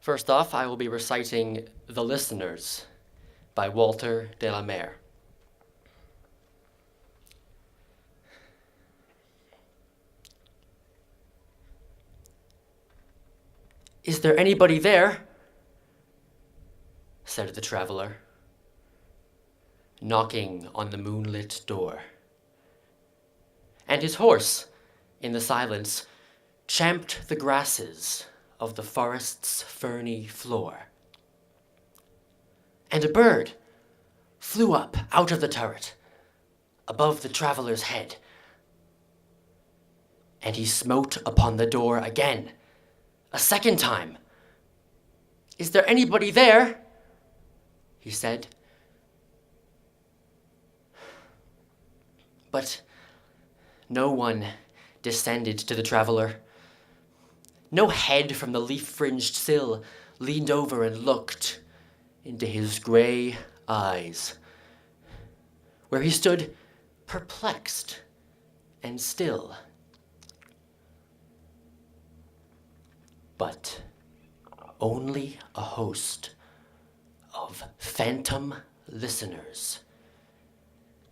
First off, I will be reciting The Listeners by Walter de la Mare. "Is there anybody there?" said the traveler, knocking on the moonlit door. And his horse, in the silence, champed the grasses of the forest's ferny floor. And a bird flew up out of the turret, above the traveler's head. And he smote upon the door again, a second time. "Is there anybody there?" he said. But no one descended to the traveler. No head from the leaf-fringed sill leaned over and looked into his gray eyes, where he stood perplexed and still. But only a host of phantom listeners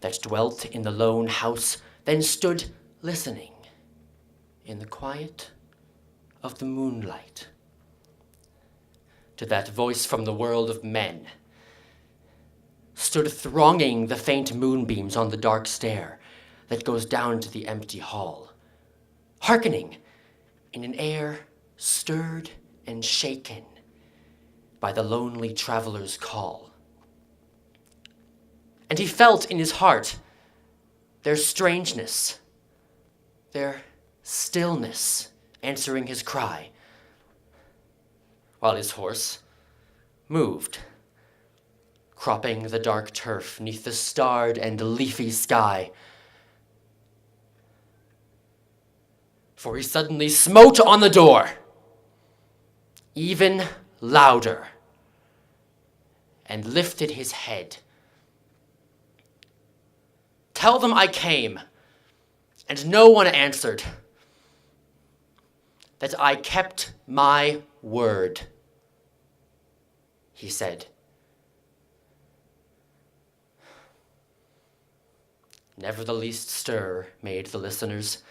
that dwelt in the lone house then stood listening in the quiet of the moonlight to that voice from the world of men, stood thronging the faint moonbeams on the dark stair that goes down to the empty hall, hearkening in an air stirred and shaken by the lonely traveler's call. And he felt in his heart their strangeness, their stillness answering his cry, while his horse moved, cropping the dark turf neath the starred and leafy sky. For he suddenly smote on the door, even louder, and lifted his head. "Tell them I came, and no one answered, that I kept my word," he said. Never the least stir made the listeners,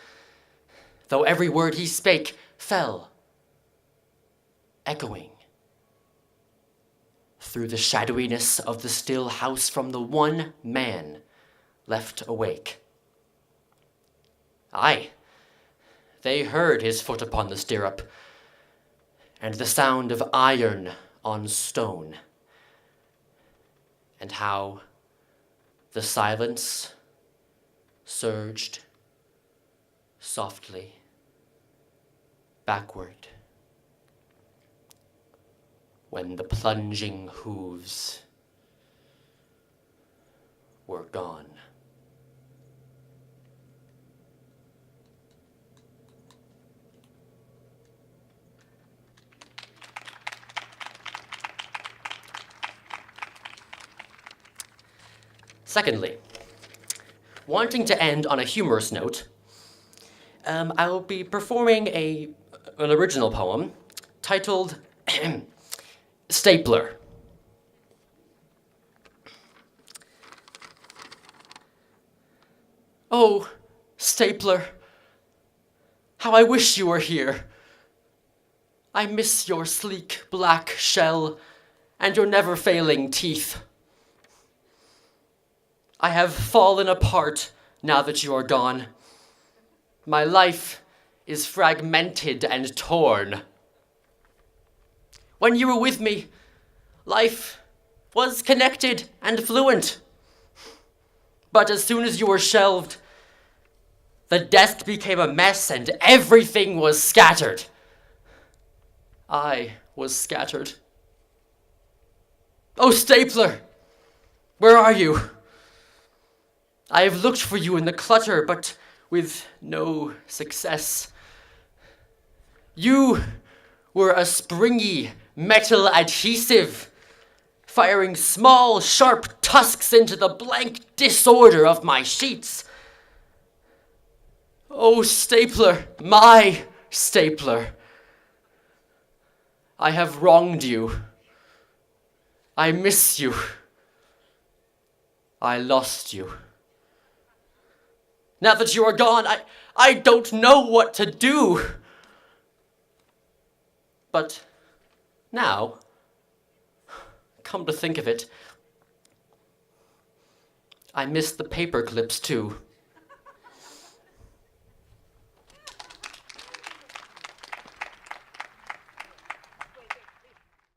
though every word he spake fell, echoing through the shadowiness of the still house from the one man left awake. Aye, they heard his foot upon the stirrup, and the sound of iron on stone, and how the silence surged softly backward when the plunging hooves were gone. Secondly, wanting to end on a humorous note, I will be performing an original poem titled Stapler. "Oh, Stapler, how I wish you were here. I miss your sleek black shell and your never-failing teeth. I have fallen apart now that you are gone. My life is fragmented and torn. When you were with me, life was connected and fluent. But as soon as you were shelved, the desk became a mess and everything was scattered. I was scattered. Oh, Stapler, where are you? I have looked for you in the clutter, but with no success. You were a springy metal adhesive, firing small, sharp tusks into the blank disorder of my sheets. Oh, Stapler, my Stapler, I have wronged you. I miss you. I lost you. Now that you are gone, I don't know what to do. But now, come to think of it, I miss the paper clips too.